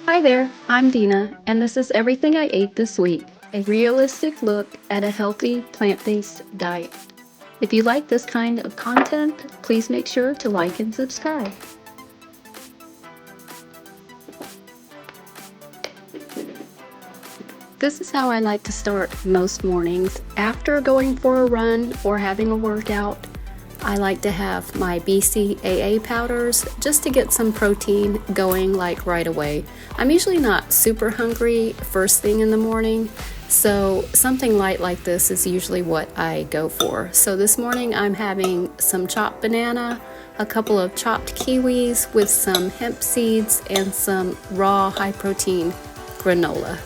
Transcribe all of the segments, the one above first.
Hi there, I'm Dina, and this is everything I ate this week, a realistic look at a healthy plant-based diet. If you like this kind of content, please make sure to like and subscribe. This is how I like to start most mornings. After going for a run or having a workout, I like to have my BCAA powders just to get some protein going like right away. I'm usually not super hungry first thing in the morning, so something light like this is usually what I go for. So this morning I'm having some chopped banana, a couple of chopped kiwis with some hemp seeds, and some raw high protein granola.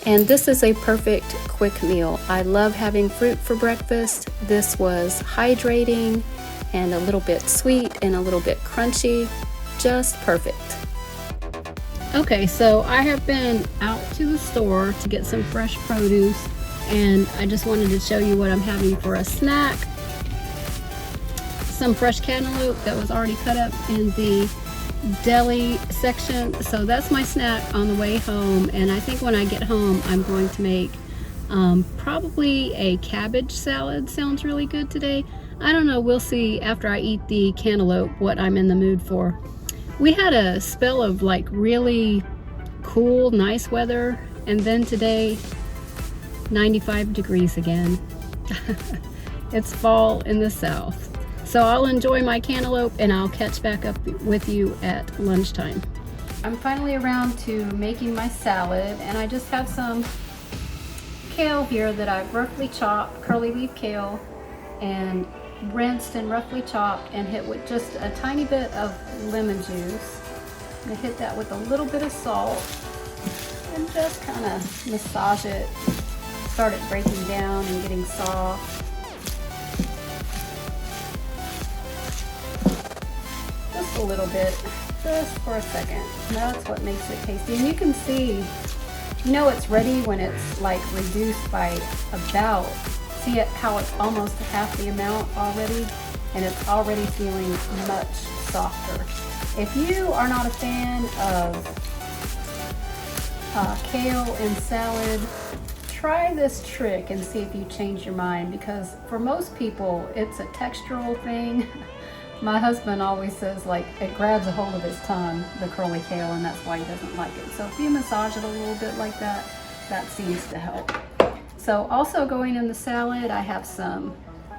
And this is a perfect quick meal. I love having fruit for breakfast. This was hydrating and a little bit sweet and a little bit crunchy. Just perfect. Okay, so I have been out to the store to get some fresh produce, and I just wanted to show you what I'm having for a snack. Some fresh cantaloupe that was already cut up in the deli section. So that's my snack on the way home, and I think when I get home I'm going to make probably a cabbage salad. Sounds really good today. I don't know, we'll see after I eat the cantaloupe what I'm in the mood for. We had a spell of like really cool, nice weather, and then today 95 degrees again. It's fall in the south. So I'll enjoy my cantaloupe and I'll catch back up with you at lunchtime. I'm finally around to making my salad, and I just have some kale here that I've roughly chopped, curly leaf kale, and rinsed and roughly chopped and hit with just a tiny bit of lemon juice. I'm gonna hit that with a little bit of salt and just kind of massage it, start it breaking down and getting soft. Just a little bit, just for a second. That's what makes it tasty. And you can see, you know it's ready when it's like reduced by about, see it how it's almost half the amount already, and it's already feeling much softer. If you are not a fan of kale and salad, try this trick and see if you change your mind, because for most people it's a textural thing. My husband always says like it grabs a hold of his tongue, the curly kale, and that's why he doesn't like it. So if you massage it a little bit like that, that seems to help. So also going in the salad, I have some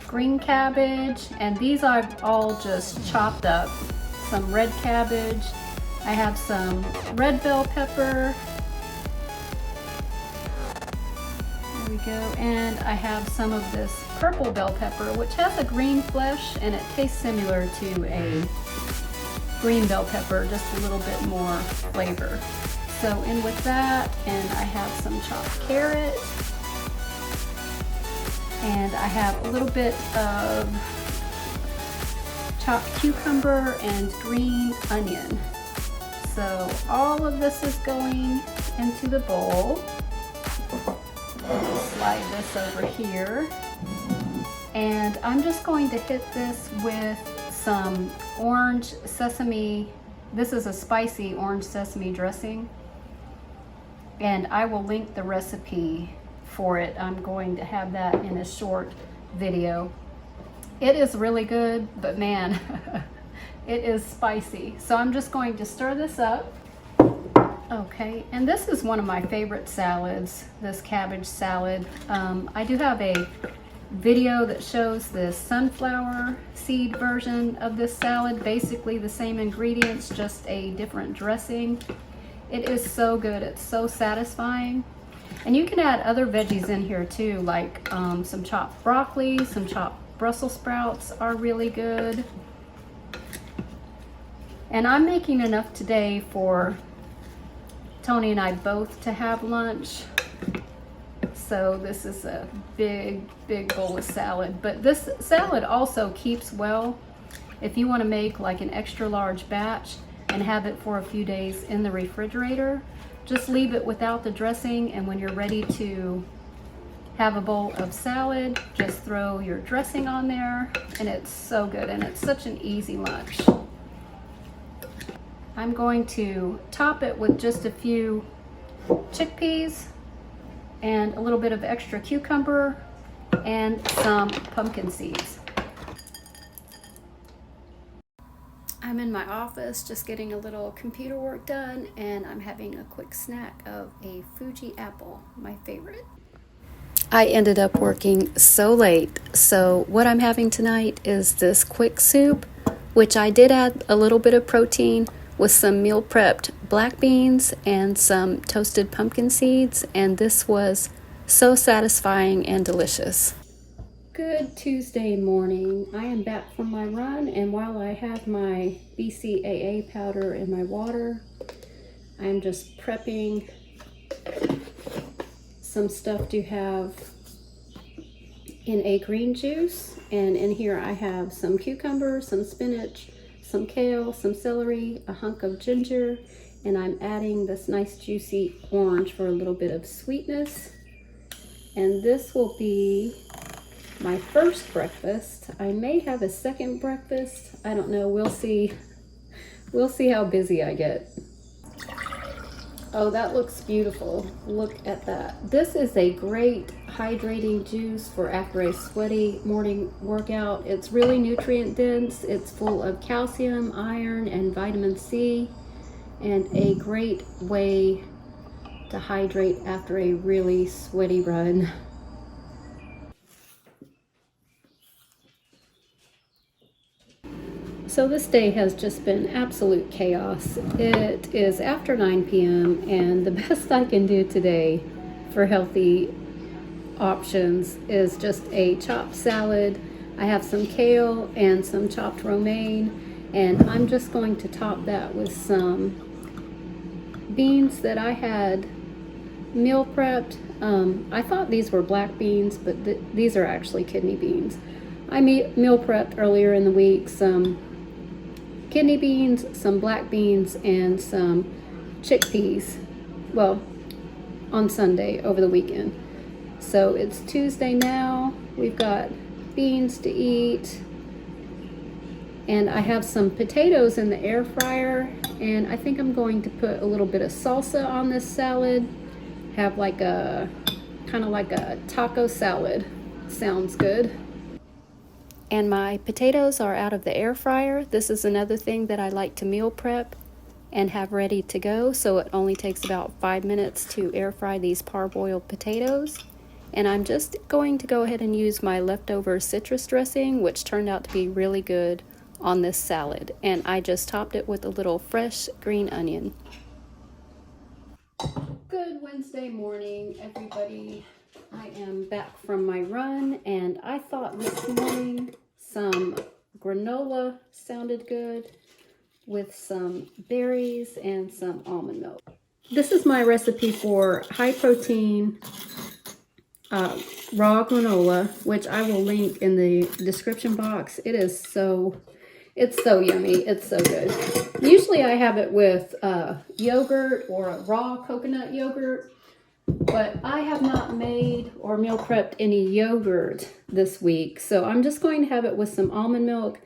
green cabbage, and these I've all just chopped up. Some red cabbage. I have some red bell pepper. There we go. And I have some of this purple bell pepper, which has a green flesh, and it tastes similar to a green bell pepper, just a little bit more flavor. So in with that, and I have some chopped carrot, and I have a little bit of chopped cucumber and green onion. So all of this is going into the bowl. Slide this over here, and I'm just going to hit this with some orange sesame. This is a spicy orange sesame dressing, and I will link the recipe for it. I'm going to have that in a short video. It is really good, but man, it is spicy. So I'm just going to stir this up. Okay, and this is one of my favorite salads, this cabbage salad. I do have a video that shows the sunflower seed version of this salad. Basically the same ingredients, just a different dressing. It is so good, it's so satisfying. And you can add other veggies in here too, like some chopped broccoli, some chopped Brussels sprouts are really good. And I'm making enough today for Tony and I both to have lunch. So this is a big bowl of salad. But this salad also keeps well. If you want to make like an extra large batch and have it for a few days in the refrigerator, just leave it without the dressing, and when you're ready to have a bowl of salad, just throw your dressing on there, and it's so good, and it's such an easy lunch. I'm going to top it with just a few chickpeas and a little bit of extra cucumber and some pumpkin seeds. I'm in my office just getting a little computer work done, and I'm having a quick snack of a Fuji apple, my favorite. I ended up working so late, so what I'm having tonight is this quick soup, which I did add a little bit of protein with some meal prepped black beans and some toasted pumpkin seeds, and this was so satisfying and delicious. Good Tuesday morning. I am back from my run, and while I have my BCAA powder in my water, I'm just prepping some stuff to have in a green juice. And in here I have some cucumber, some spinach, some kale, some celery, a hunk of ginger, and I'm adding this nice juicy orange for a little bit of sweetness. And this will be my first breakfast. I may have a second breakfast. I don't know. We'll see. We'll see how busy I get. Oh, that looks beautiful. Look at that. This is a great hydrating juice for after a sweaty morning workout. It's really nutrient dense. It's full of calcium, iron, and vitamin C, and a great way to hydrate after a really sweaty run. So this day has just been absolute chaos. It is after 9 p.m. and the best I can do today for healthy options is just a chopped salad. I have some kale and some chopped romaine, and I'm just going to top that with some beans that I had meal prepped. I thought these were black beans, but these are actually kidney beans. I meal prepped earlier in the week some kidney beans, some black beans, and some chickpeas, well, on Sunday over the weekend. So it's Tuesday now. We've got beans to eat, and I have some potatoes in the air fryer, and I think I'm going to put a little bit of salsa on this salad. Have like a kind of like a taco salad. Sounds good. And my potatoes are out of the air fryer. This is another thing that I like to meal prep and have ready to go, so it only takes about 5 minutes to air fry these parboiled potatoes. And I'm just going to go ahead and use my leftover citrus dressing, which turned out to be really good on this salad. And I just topped it with a little fresh green onion. Good Wednesday morning, everybody. I am back from my run, and I thought this morning some granola sounded good with some berries and some almond milk. This is my recipe for high protein raw granola, which I will link in the description box. It's so yummy. It's so good. Usually I have it with yogurt or a raw coconut yogurt, but I have not made or meal prepped any yogurt this week. So I'm just going to have it with some almond milk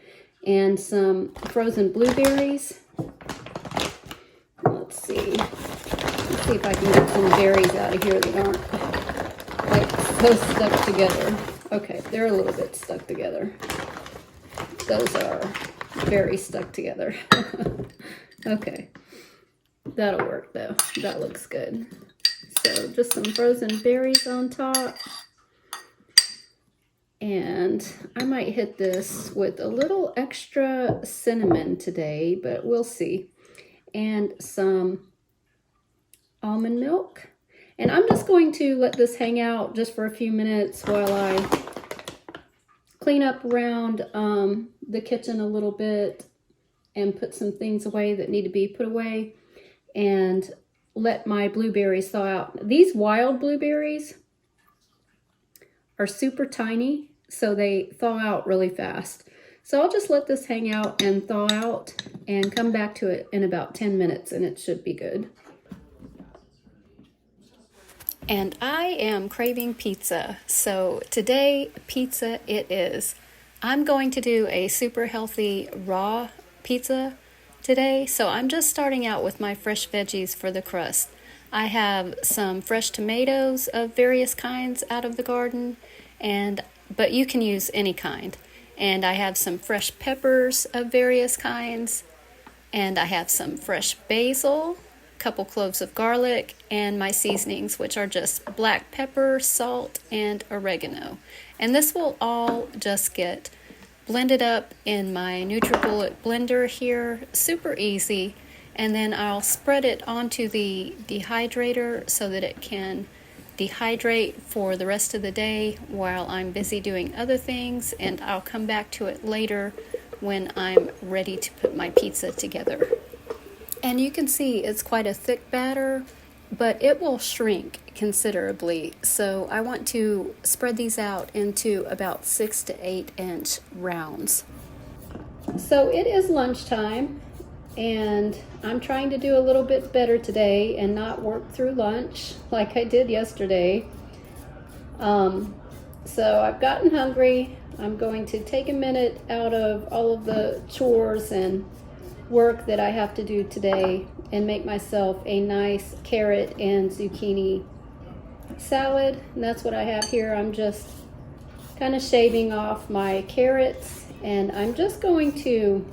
and some frozen blueberries. Let's see. Let's see if I can get some berries out of here that aren't like so stuck together. Okay, they're a little bit stuck together. Those are very stuck together. Okay, that'll work though. That looks good. So just some frozen berries on top. And I might hit this with a little extra cinnamon today, but we'll see. And some almond milk. And I'm just going to let this hang out just for a few minutes while I clean up around the kitchen a little bit and put some things away that need to be put away, and let my blueberries thaw out. These wild blueberries are super tiny, so they thaw out really fast. So I'll just let this hang out and thaw out and come back to it in about 10 minutes, and it should be good. And I am craving pizza, so today pizza it is. I'm going to do a super healthy raw pizza today, so I'm just starting out with my fresh veggies for the crust. I have some fresh tomatoes of various kinds out of the garden, but you can use any kind. And I have some fresh peppers of various kinds, and I have some fresh basil, a couple cloves of garlic, and my seasonings, which are just black pepper, salt, and oregano. And this will all just get blended up in my NutriBullet blender here, super easy, and then I'll spread it onto the dehydrator so that it can dehydrate for the rest of the day while I'm busy doing other things, and I'll come back to it later when I'm ready to put my pizza together. And you can see it's quite a thick batter, but it will shrink considerably, so I want to spread these out into about 6 to 8 inch rounds. So it is lunchtime, and I'm trying to do a little bit better today and not work through lunch like I did yesterday. So I've gotten hungry. I'm going to take a minute out of all of the chores and work that I have to do today and make myself a nice carrot and zucchini salad. And that's what I have here. I'm just kind of shaving off my carrots, and I'm just going to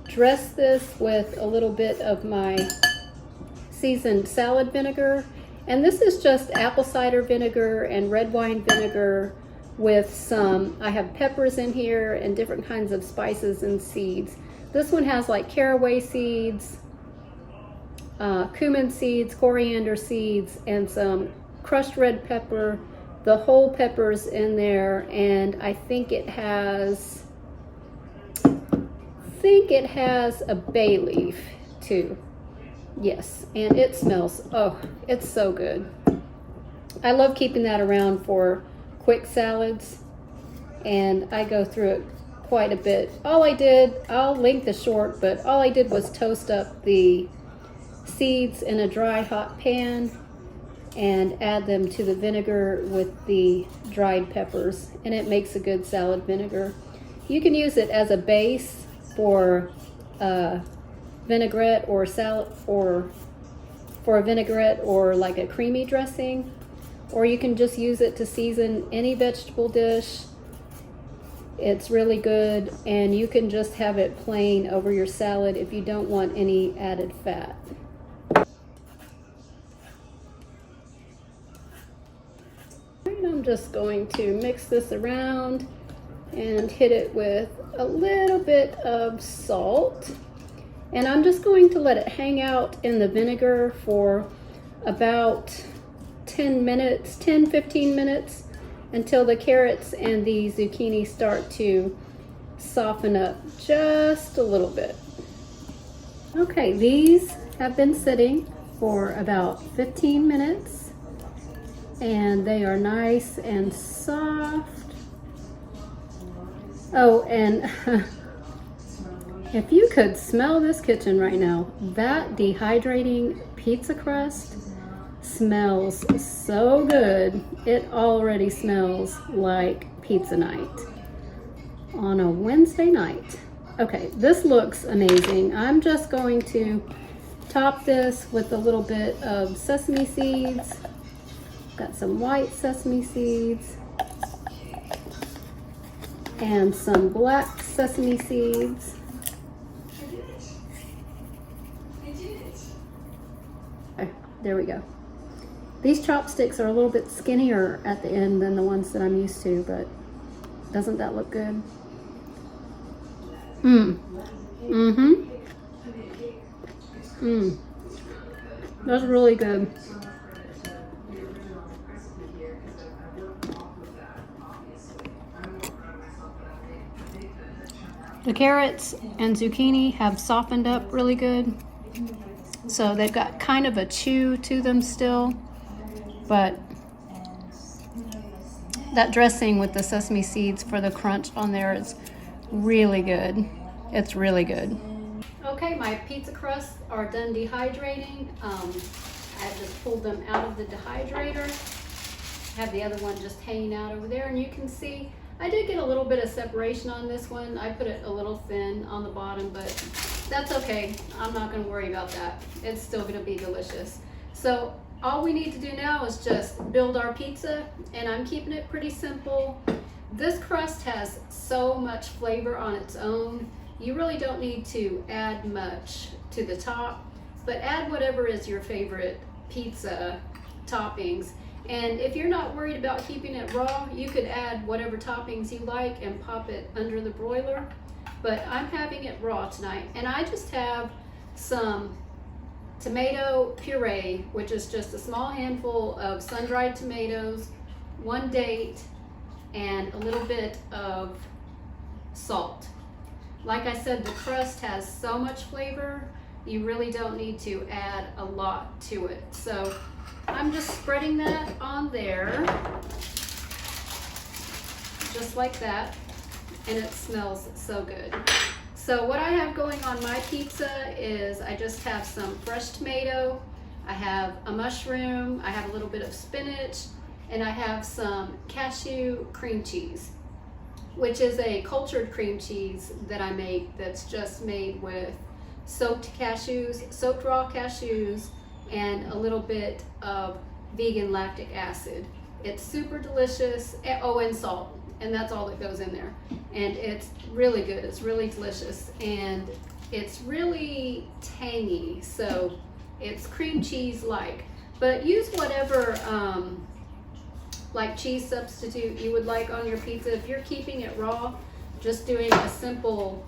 dress this with a little bit of my seasoned salad vinegar. And this is just apple cider vinegar and red wine vinegar with some, I have peppers in here and different kinds of spices and seeds. This one has like caraway seeds, cumin seeds, coriander seeds, and some crushed red pepper, the whole peppers in there, and I think it has a bay leaf too. Yes, and it smells, oh, it's so good. I love keeping that around for quick salads, and I go through it quite a bit. I'll link the short, but all I did was toast up the seeds in a dry hot pan and add them to the vinegar with the dried peppers, and it makes a good salad vinegar. You can use it as a base for vinaigrette or salad, or for a vinaigrette or like a creamy dressing, or you can just use it to season any vegetable dish. It's really good, and you can just have it plain over your salad if you don't want any added fat. And I'm just going to mix this around and hit it with a little bit of salt. And I'm just going to let it hang out in the vinegar for about 10 minutes, 10-15 minutes, until the carrots and the zucchini start to soften up just a little bit. Okay, these have been sitting for about 15 minutes, and they are nice and soft. Oh, and if you could smell this kitchen right now, that dehydrating pizza crust smells so good. It already smells like pizza night on a Wednesday night. Okay, this looks amazing. I'm just going to top this with a little bit of sesame seeds. Got some white sesame seeds and some black sesame seeds. Okay, there we go. These chopsticks are a little bit skinnier at the end than the ones that I'm used to, but doesn't that look good? That's really good. The carrots and zucchini have softened up really good, so they've got kind of a chew to them still, but that dressing with the sesame seeds for the crunch on there is really good. It's really good. Okay, my pizza crusts are done dehydrating. I just pulled them out of the dehydrator. I have the other one just hanging out over there, and you can see I did get a little bit of separation on this one. I put it a little thin on the bottom, but that's okay. I'm not gonna worry about that. It's still gonna be delicious. So all we need to do now is just build our pizza, and I'm keeping it pretty simple. This crust has so much flavor on its own. You really don't need to add much to the top, but add whatever is your favorite pizza toppings. And if you're not worried about keeping it raw, you could add whatever toppings you like and pop it under the broiler. But I'm having it raw tonight, and I just have some tomato puree, which is just a small handful of sun-dried tomatoes, 1 date, and a little bit of salt. Like I said, the crust has so much flavor, you really don't need to add a lot to it. So I'm just spreading that on there, just like that, and it smells so good. So what I have going on my pizza is I just have some fresh tomato, I have a mushroom, I have a little bit of spinach, and I have some cashew cream cheese, which is a cultured cream cheese that I make that's just made with soaked raw cashews, and a little bit of vegan lactic acid. It's super delicious. Oh, and salt, and that's all that goes in there. And it's really good. It's really delicious, and it's really tangy. So it's cream cheese like, but use whatever like cheese substitute you would like on your pizza. If you're keeping it raw, just doing a simple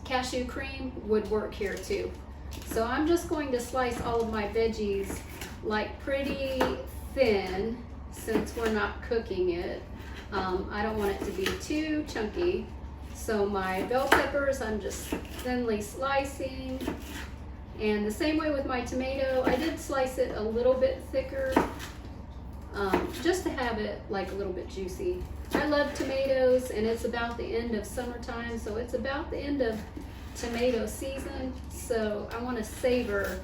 cashew cream would work here too. So I'm just going to slice all of my veggies like pretty thin, since we're not cooking it. I don't want it to be too chunky. So my bell peppers, I'm just thinly slicing. And the same way with my tomato, I did slice it a little bit thicker, just to have it like a little bit juicy. I love tomatoes, and it's about the end of summertime, so it's about the end of tomato season. So I want to savor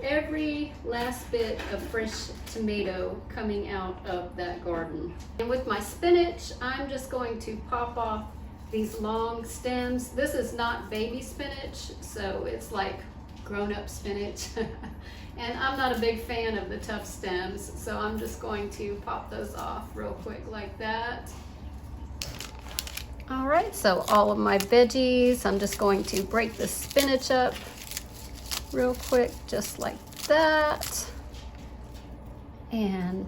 every last bit of fresh tomato coming out of that garden. And with my spinach, I'm just going to pop off these long stems. This is not baby spinach, so it's like grown-up spinach. And I'm not a big fan of the tough stems, so I'm just going to pop those off real quick like that. All right, so all of my veggies, I'm just going to break the spinach up real quick, just like that. And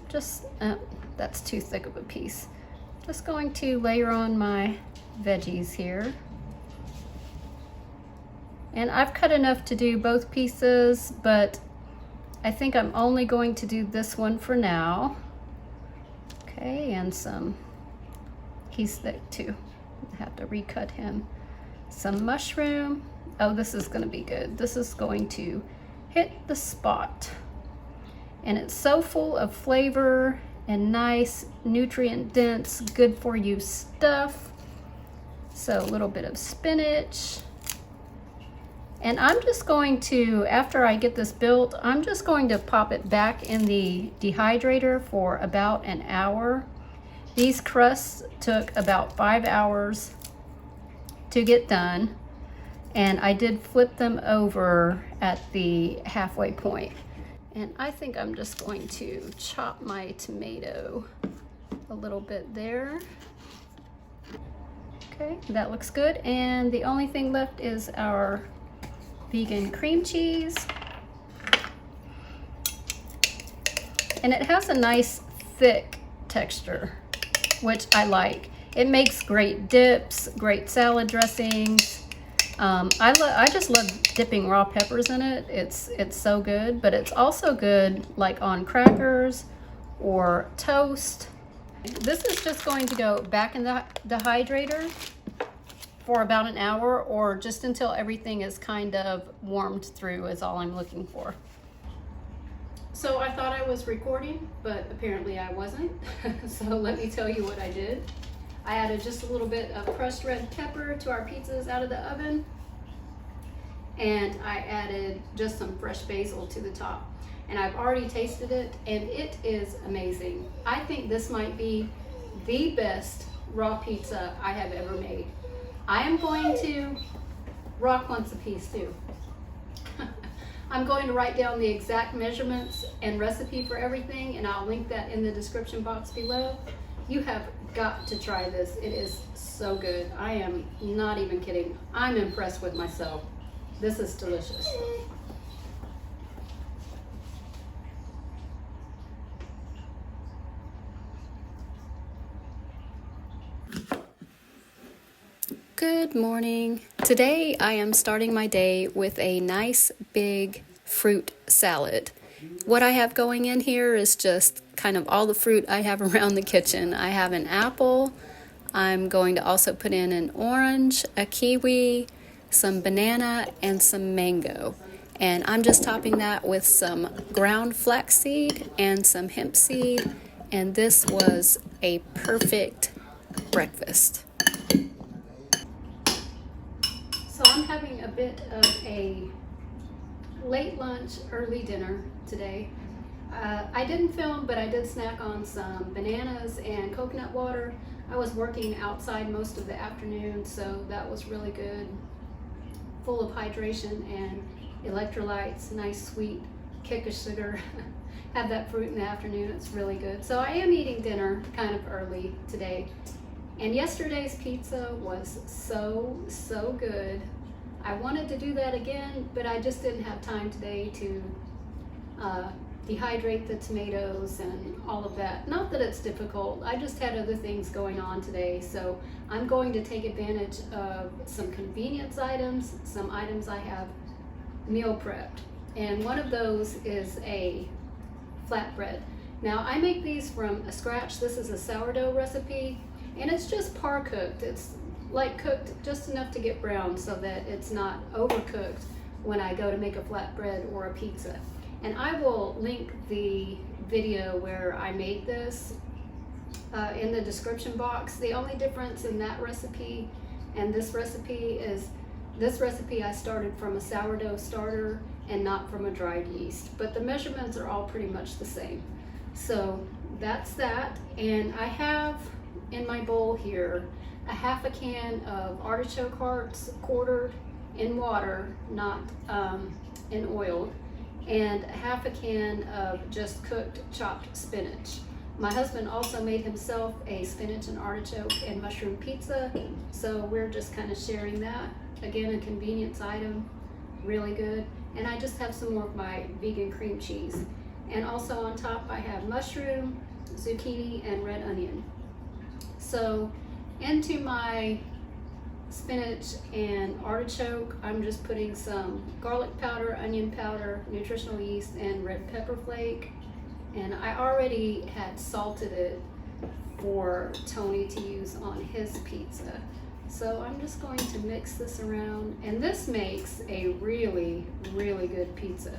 just, that's too thick of a piece. Just going to layer on my veggies here. And I've cut enough to do both pieces, but I think I'm only going to do this one for now. Okay, and he's thick too. I have to recut him. Some mushroom. Oh, this is gonna be good. This is going to hit the spot. And it's so full of flavor and nice, nutrient dense, good for you stuff. So a little bit of spinach. And I'm just going to, after I get this built, I'm just going to pop it back in the dehydrator for about an hour. These crusts took about 5 hours to get done, and I did flip them over at the halfway point. And I think I'm just going to chop my tomato a little bit there. Okay, that looks good. And the only thing left is our vegan cream cheese. And it has a nice thick texture, which I like. It makes great dips, great salad dressings. I just love dipping raw peppers in it. It's so good, but it's also good like on crackers or toast. This is just going to go back in the dehydrator for about an hour, or just until everything is kind of warmed through is all I'm looking for. So I thought I was recording, but apparently I wasn't. So let me tell you what I did. I added just a little bit of crushed red pepper to our pizzas out of the oven. And I added just some fresh basil to the top. And I've already tasted it, and it is amazing. I think this might be the best raw pizza I have ever made. I am going to rock wants a piece too. I'm going to write down the exact measurements and recipe for everything, and I'll link that in the description box below. You have got to try this. It is so good. I am not even kidding. I'm impressed with myself. This is delicious. Good morning. Today I am starting my day with a nice big fruit salad. What I have going in here is just kind of all the fruit I have around the kitchen. I have an apple. I'm going to also put in an orange, a kiwi, some banana, and some mango. And I'm just topping that with some ground flaxseed and some hemp seed. And this was a perfect breakfast. So I'm having a bit of a late lunch, early dinner today. I didn't film, but I did snack on some bananas and coconut water. I was working outside most of the afternoon, so that was really good. Full of hydration and electrolytes, nice sweet kick of sugar. Have that fruit in the afternoon, it's really good. So I am eating dinner kind of early today. And yesterday's pizza was so good. I wanted to do that again, but I just didn't have time today to dehydrate the tomatoes and all of that. Not that it's difficult, I just had other things going on today. So I'm going to take advantage of some convenience items, some items I have meal prepped. And one of those is a flatbread. Now I make these from scratch. This is a sourdough recipe. And it's just par cooked. It's like cooked just enough to get brown so that it's not overcooked when I go to make a flatbread or a pizza. And I will link the video where I made this in the description box. The only difference in that recipe and this recipe is this recipe I started from a sourdough starter and not from a dried yeast. But the measurements are all pretty much the same. So that's that. And I have in my bowl here a half a can of artichoke hearts quartered in water, not in oil, and half a can of just cooked chopped spinach. My husband also made himself a spinach and artichoke and mushroom pizza, so we're just kind of sharing that. Again, a convenience item, really good. And I just have some more of my vegan cream cheese. And also on top I have mushroom, zucchini, and red onion. So into my spinach and artichoke, I'm just putting some garlic powder, onion powder, nutritional yeast, and red pepper flake. And I already had salted it for Tony to use on his pizza. So I'm just going to mix this around, and this makes a really good pizza.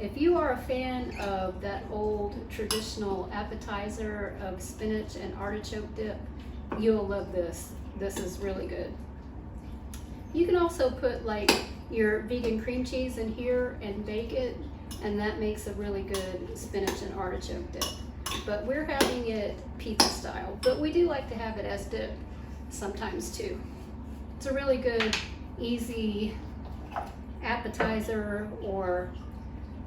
If you are a fan of that old traditional appetizer of spinach and artichoke dip, you'll love this. This is really good. You can also put like your vegan cream cheese in here and bake it, and that makes a really good spinach and artichoke dip. But we're having it pizza style, but we do like to have it as dip sometimes too. It's a really good, easy appetizer, or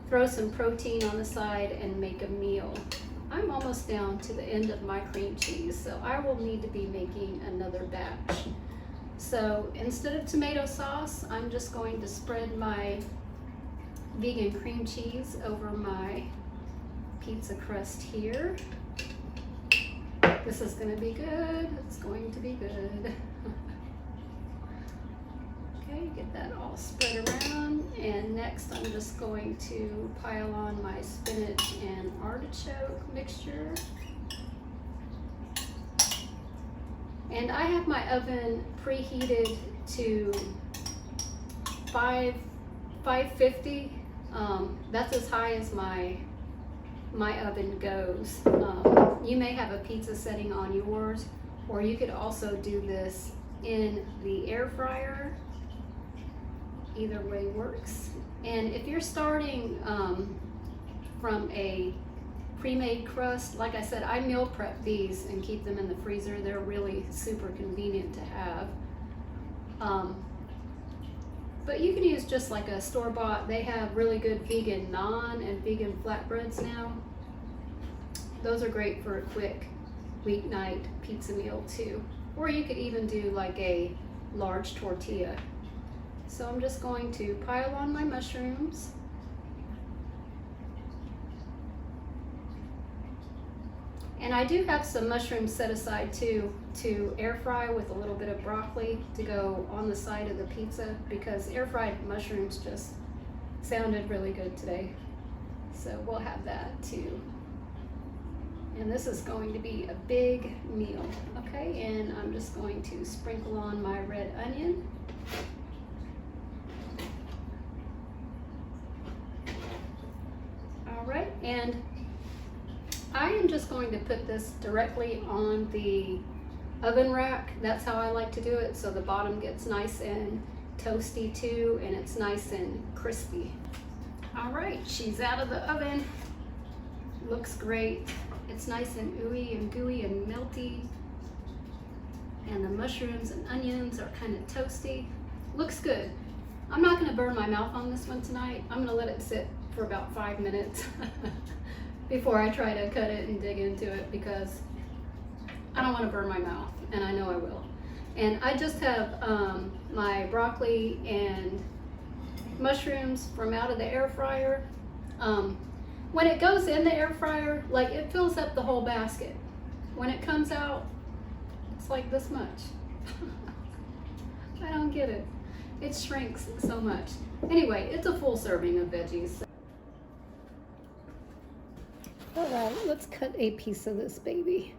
throw some protein on the side and make a meal. I'm almost down to the end of my cream cheese, so I will need to be making another batch. So instead of tomato sauce, I'm just going to spread my vegan cream cheese over my pizza crust here. This is going to be good. It's going to be good. Okay, get that all spread around. And next I'm just going to pile on my spinach and artichoke mixture. And I have my oven preheated to 550. That's as high as my oven goes. You may have a pizza setting on yours, or you could also do this in the air fryer. Either way works. And if you're starting from a pre-made crust, like I said, I meal prep these and keep them in the freezer. They're really super convenient to have. but you can use just like a store-bought. They have really good vegan naan and vegan flatbreads now. Those are great for a quick weeknight pizza meal too. Or you could even do like a large tortilla. So I'm just going to pile on my mushrooms. And I do have some mushrooms set aside too to air fry with a little bit of broccoli to go on the side of the pizza, because air fried mushrooms just sounded really good today. So we'll have that too. And this is going to be a big meal. Okay, and I'm just going to sprinkle on my red onion. All right, and I am just going to put this directly on the oven rack. That's how I like to do it, so the bottom gets nice and toasty too, and it's nice and crispy. All right, she's out of the oven. Looks great. It's nice and ooey and gooey and melty, and the mushrooms and onions are kind of toasty. Looks good. I'm not going to burn my mouth on this one tonight. I'm going to let it sit for about 5 minutes before I try to cut it and dig into it, because I don't want to burn my mouth, and I know I will. And I just have my broccoli and mushrooms from out of the air fryer. When it goes in the air fryer, like, it fills up the whole basket. When it comes out, it's like this much. I don't get it. It shrinks so much. Anyway, it's a full serving of veggies. All right, let's cut a piece of this baby.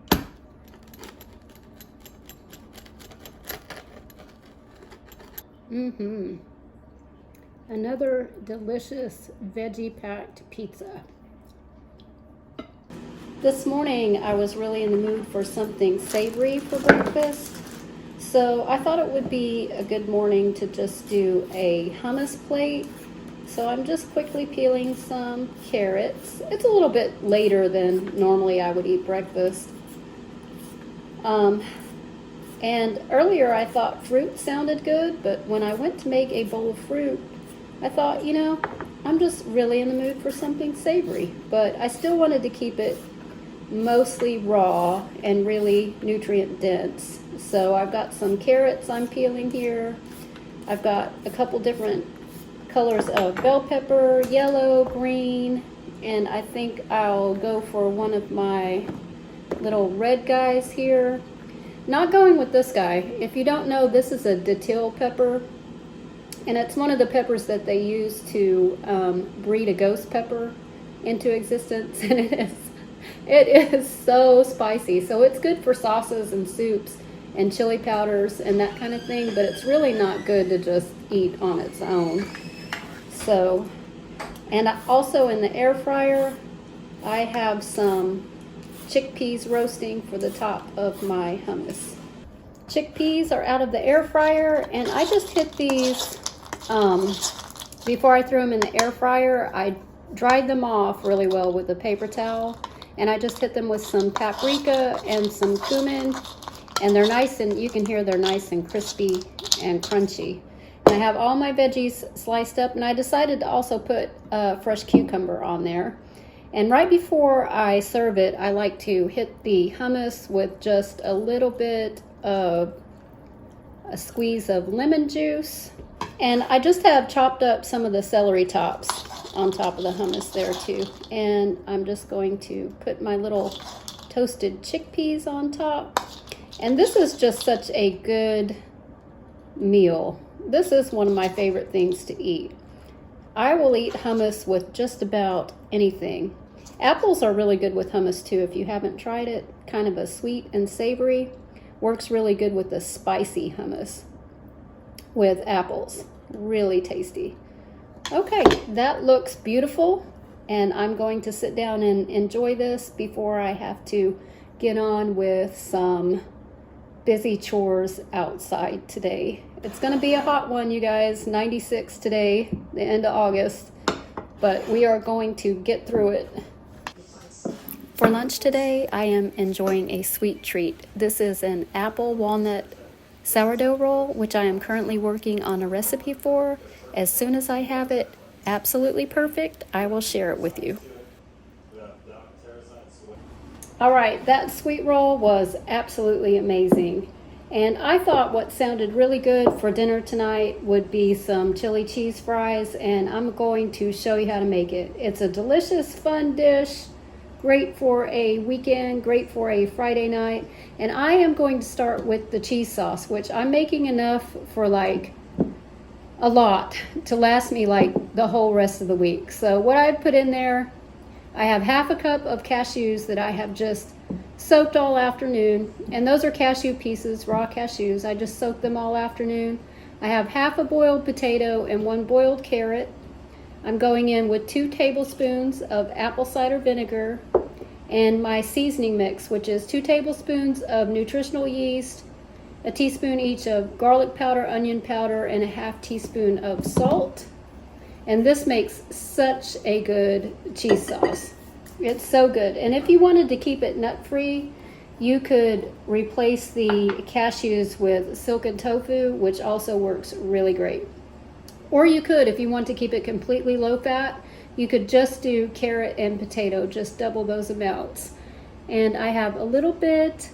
Another delicious veggie-packed pizza. This morning I was really in the mood for something savory for breakfast, so I thought it would be a good morning to just do a hummus plate. So I'm just quickly peeling some carrots. It's a little bit later than normally I would eat breakfast. And earlier I thought fruit sounded good, but when I went to make a bowl of fruit, I thought, you know, I'm just really in the mood for something savory, but I still wanted to keep it mostly raw and really nutrient dense. So I've got some carrots I'm peeling here. I've got a couple different colors of bell pepper, yellow, green, and I think I'll go for one of my little red guys here. Not going with this guy. If you don't know, this is a datil pepper, and it's one of the peppers that they use to breed a ghost pepper into existence, and it is so spicy. So it's good for sauces and soups and chili powders and that kind of thing, but it's really not good to just eat on its own. So, and also in the air fryer, I have some chickpeas roasting for the top of my hummus. Chickpeas are out of the air fryer, and I just hit these before I threw them in the air fryer. I dried them off really well with a paper towel, and I just hit them with some paprika and some cumin, and they're nice, and you can hear they're nice and crispy and crunchy. And I have all my veggies sliced up, and I decided to also put a fresh cucumber on there. And right before I serve it, I like to hit the hummus with just a little bit of a squeeze of lemon juice. And I just have chopped up some of the celery tops on top of the hummus there too. And I'm just going to put my little toasted chickpeas on top. And this is just such a good meal. This is one of my favorite things to eat. I will eat hummus with just about anything. Apples are really good with hummus too if you haven't tried it. Kind of a sweet and savory. Works really good with the spicy hummus with apples. Really tasty. Okay, that looks beautiful, and I'm going to sit down and enjoy this before I have to get on with some busy chores outside today. It's going to be a hot one, you guys. 96 today, the end of August, but we are going to get through it. For lunch today, I am enjoying a sweet treat. This is an apple walnut sourdough roll, which I am currently working on a recipe for. As soon as I have it absolutely perfect, I will share it with you. All right, that sweet roll was absolutely amazing. And I thought what sounded really good for dinner tonight would be some chili cheese fries, and I'm going to show you how to make it. It's a delicious, fun dish, great for a weekend, great for a Friday night. And I am going to start with the cheese sauce, which I'm making enough for like a lot to last me like the whole rest of the week. So what I've put in there, I have half a cup of cashews that I have just soaked all afternoon, and those are cashew pieces, raw cashews. I just soaked them all afternoon. I have half a boiled potato and 1 boiled carrot. I'm going in with 2 tablespoons of apple cider vinegar and my seasoning mix, which is 2 tablespoons of nutritional yeast, a teaspoon each of garlic powder, onion powder, and a half teaspoon of salt. And this makes such a good cheese sauce. It's so good. And if you wanted to keep it nut-free, you could replace the cashews with silken tofu, which also works really great. Or you could, if you want to keep it completely low-fat, you could just do carrot and potato, just double those amounts. And I have a little bit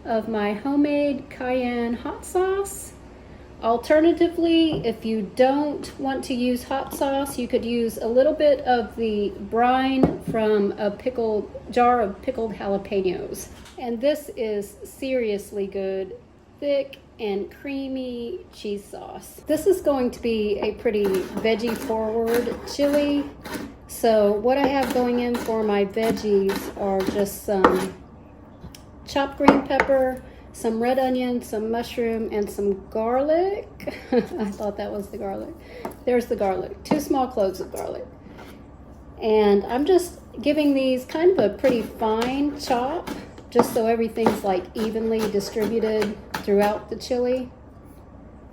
of my homemade cayenne hot sauce. Alternatively, if you don't want to use hot sauce, you could use a little bit of the brine from a jar of pickled jalapenos. And this is seriously good, thick and creamy cheese sauce. This is going to be a pretty veggie forward chili. So what I have going in for my veggies are just some chopped green pepper, some red onion, some mushroom, and some garlic. I thought that was the garlic. There's the garlic. 2 small cloves of garlic. And I'm just giving these kind of a pretty fine chop, just so everything's like evenly distributed throughout the chili.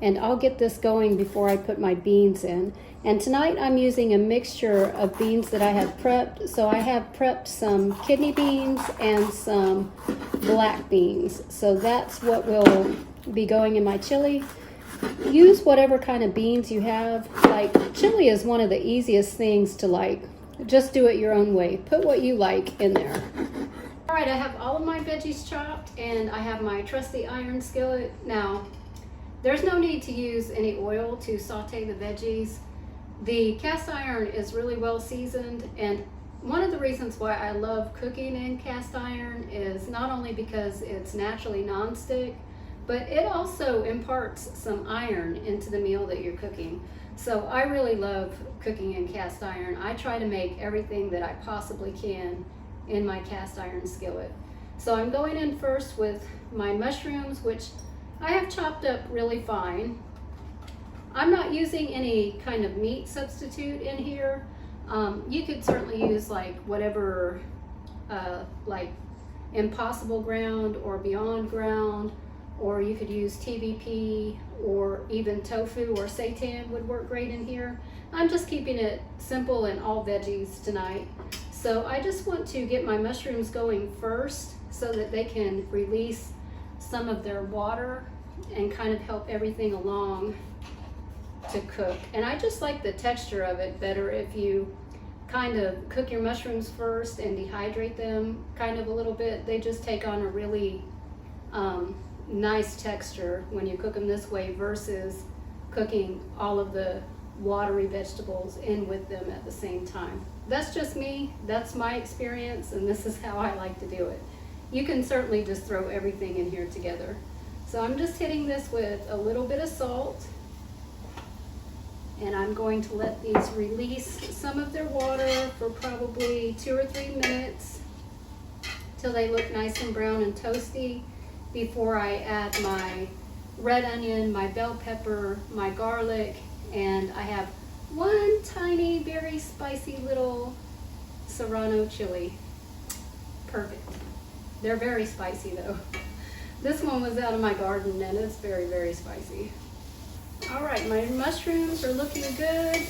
And I'll get this going before I put my beans in. And tonight I'm using a mixture of beans that I have prepped. So I have prepped some kidney beans and some black beans. So that's what will be going in my chili. Use whatever kind of beans you have. Like, chili is one of the easiest things to like. Just do it your own way. Put what you like in there. All right, I have all of my veggies chopped, and I have my trusty iron skillet. Now, there's no need to use any oil to saute the veggies. The cast iron is really well seasoned, and one of the reasons why I love cooking in cast iron is not only because it's naturally nonstick, but it also imparts some iron into the meal that you're cooking. So I really love cooking in cast iron. I try to make everything that I possibly can in my cast iron skillet. So I'm going in first with my mushrooms, which I have chopped up really fine. I'm not using any kind of meat substitute in here. You could certainly use like whatever, like Impossible ground or Beyond ground, or you could use TVP, or even tofu or seitan would work great in here. I'm just keeping it simple and all veggies tonight. So I just want to get my mushrooms going first so that they can release some of their water and kind of help everything along to cook. And I just like the texture of it better if you kind of cook your mushrooms first and dehydrate them kind of a little bit. They just take on a really nice texture when you cook them this way versus cooking all of the watery vegetables in with them at the same time. That's just me, that's my experience, and this is how I like to do it. You can certainly just throw everything in here together. So I'm just hitting this with a little bit of salt, and I'm going to let these release some of their water for probably 2 or 3 minutes till they look nice and brown and toasty before I add my red onion, my bell pepper, my garlic, and I have 1 tiny, very spicy little serrano chili. Perfect. They're very spicy though. This one was out of my garden and it's very, very spicy. All right, my mushrooms are looking good.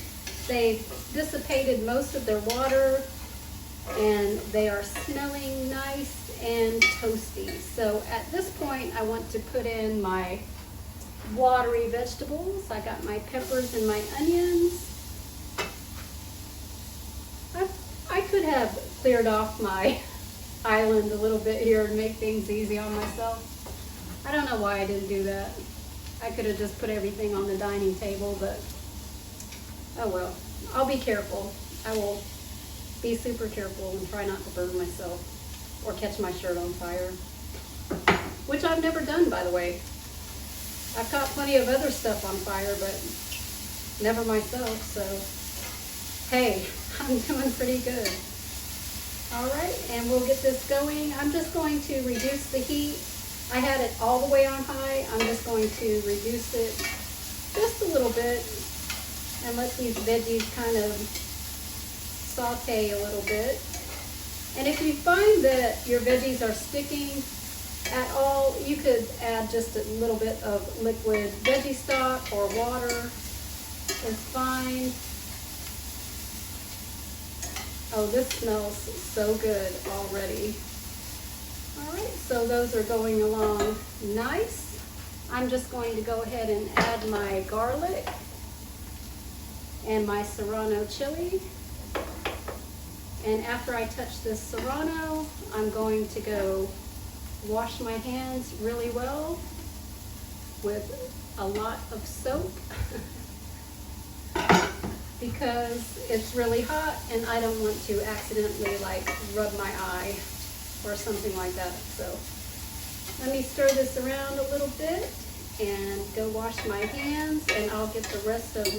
They've dissipated most of their water and they are smelling nice and toasty. So at this point, I want to put in my watery vegetables. I got my peppers and my onions. I could have cleared off my island a little bit here and make things easy on myself. I don't know why I didn't do that. I could have just put everything on the dining table, but oh well. I'll be careful. I will be super careful and try not to burn myself or catch my shirt on fire, which I've never done, by the way. I've caught plenty of other stuff on fire, but never myself, so hey, I'm doing pretty good. All right, and we'll get this going. I'm just going to reduce the heat. I had it all the way on high. I'm just going to reduce it just a little bit and let these veggies kind of saute a little bit. And if you find that your veggies are sticking at all, you could add just a little bit of liquid veggie stock or water. It's fine. Oh, this smells so good already. All right, so those are going along nice. I'm just going to go ahead and add my garlic and my serrano chili. And after I touch this serrano, I'm going to go wash my hands really well with a lot of soap because it's really hot and I don't want to accidentally like rub my eye or something like that. So let me stir this around a little bit and go wash my hands, and I'll get the rest of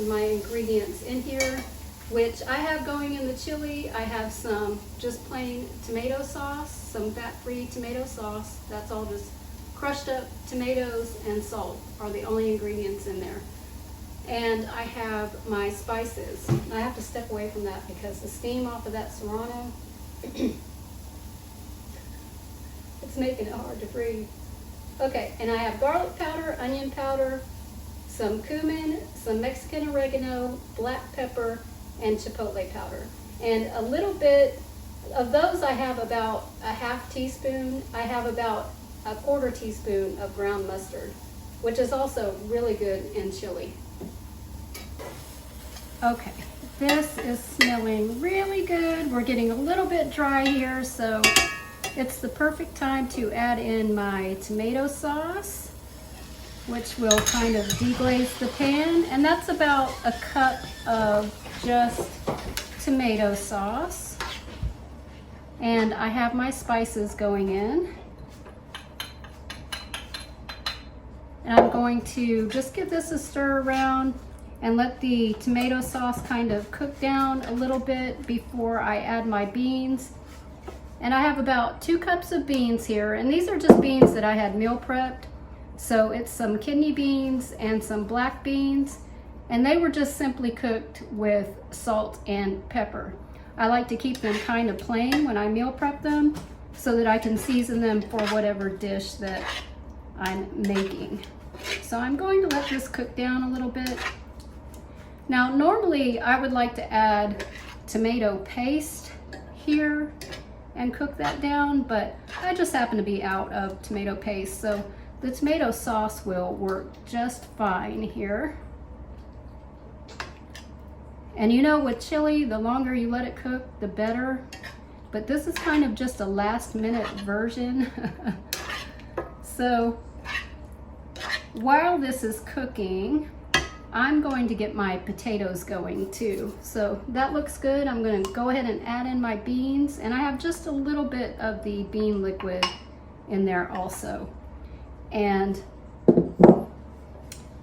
my ingredients in here, which I have going in the chili. I have some just plain tomato sauce, some fat-free tomato sauce. That's all just crushed up tomatoes and salt are the only ingredients in there. And I have my spices. I have to step away from that because the steam off of that serrano, it's making it hard to breathe. Okay, and I have garlic powder, onion powder, some cumin, some Mexican oregano, black pepper, and chipotle powder. And a little bit of those, I have about a half teaspoon. I have about a quarter teaspoon of ground mustard, which is also really good in chili. Okay, this is smelling really good. We're getting a little bit dry here, so it's the perfect time to add in my tomato sauce, which will kind of deglaze the pan. And that's about a cup of just tomato sauce. And I have my spices going in. And I'm going to just give this a stir around and let the tomato sauce kind of cook down a little bit before I add my beans. And I have about 2 cups of beans here, and these are just beans that I had meal prepped. So it's some kidney beans and some black beans, and they were just simply cooked with salt and pepper. I like to keep them kind of plain when I meal prep them so that I can season them for whatever dish that I'm making. So I'm going to let this cook down a little bit. Now normally I would like to add tomato paste here and cook that down, but I just happen to be out of tomato paste, so the tomato sauce will work just fine here. And you know, with chili, the longer you let it cook, the better. But this is kind of just a last minute version. So while this is cooking, I'm going to get my potatoes going too. So that looks good. I'm going to go ahead and add in my beans, and I have just a little bit of the bean liquid in there also. And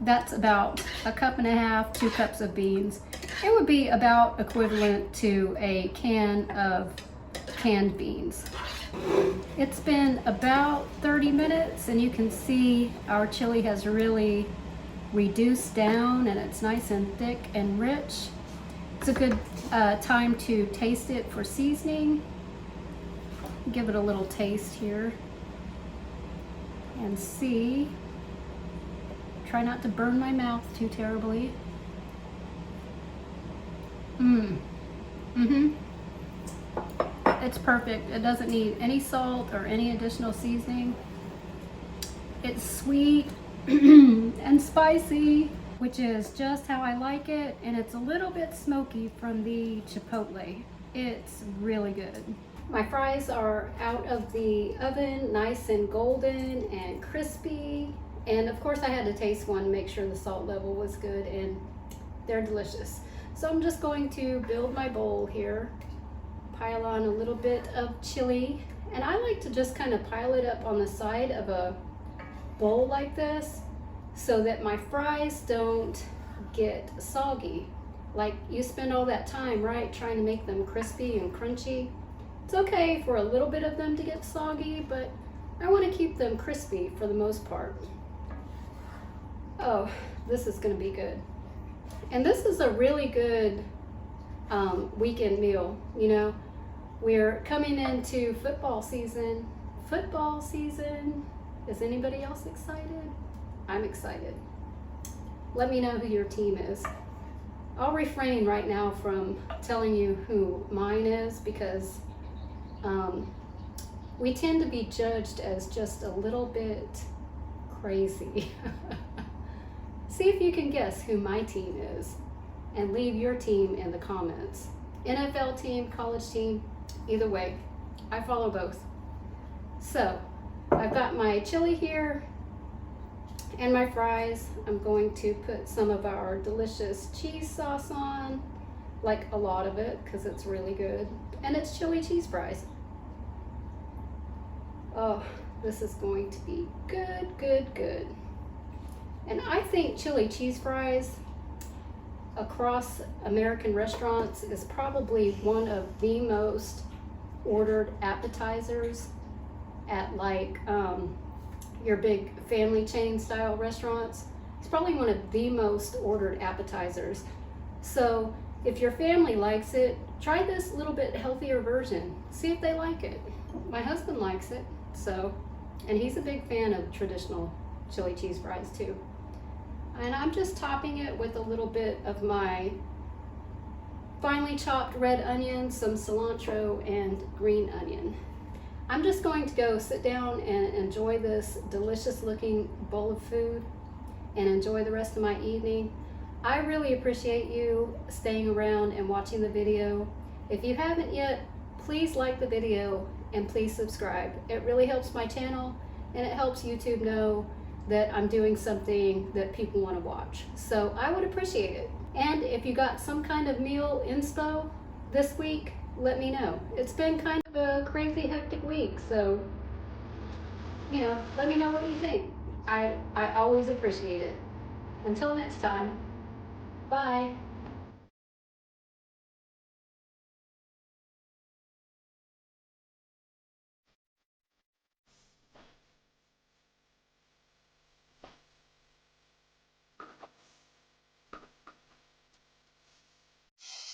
that's about a cup and a half, 2 cups of beans. It would be about equivalent to a can of canned beans. It's been about 30 minutes, and you can see our chili has really reduced down, and it's nice and thick and rich. It's a good time to taste it for seasoning. Give it a little taste here and see. Try not to burn my mouth too terribly. It's perfect. It doesn't need any salt or any additional seasoning. It's sweet and spicy, which is just how I like it, and it's a little bit smoky from the chipotle. It's really good. My fries are out of the oven, nice and golden and crispy. And of course I had to taste one to make sure the salt level was good, and they're delicious. So I'm just going to build my bowl here, pile on a little bit of chili, and I like to just kind of pile it up on the side of a bowl like this so that my fries don't get soggy. Like, you spend all that time, right, trying to make them crispy and crunchy. It's okay for a little bit of them to get soggy, but I want to keep them crispy for the most part. Oh, this is going to be good. And this is a really good weekend meal. You know, we're coming into football season. Football season. Is anybody else excited? I'm excited. Let me know who your team is. I'll refrain right now from telling you who mine is because we tend to be judged as just a little bit crazy. See if you can guess who my team is and leave your team in the comments. NFL team, college team, either way, I follow both. So I've got my chili here and my fries. I'm going to put some of our delicious cheese sauce on, like a lot of it because it's really good. And it's chili cheese fries. Oh, this is going to be good, good, good. And I think chili cheese fries across American restaurants is probably one of the most ordered appetizers at like your big family chain style restaurants. It's probably one of the most ordered appetizers. So if your family likes it, try this little bit healthier version. See if they like it. My husband likes it, so, and he's a big fan of traditional chili cheese fries too. And I'm just topping it with a little bit of my finely chopped red onion, some cilantro, and green onion. I'm just going to go sit down and enjoy this delicious looking bowl of food and enjoy the rest of my evening. I really appreciate you staying around and watching the video. If you haven't yet, please like the video and please subscribe. It really helps my channel and it helps YouTube know that I'm doing something that people want to watch. So I would appreciate it. And if you got some kind of meal inspo this week, let me know. It's been kind of a crazy hectic week, so you know, let me know what you think. I always appreciate it. Until next time, bye.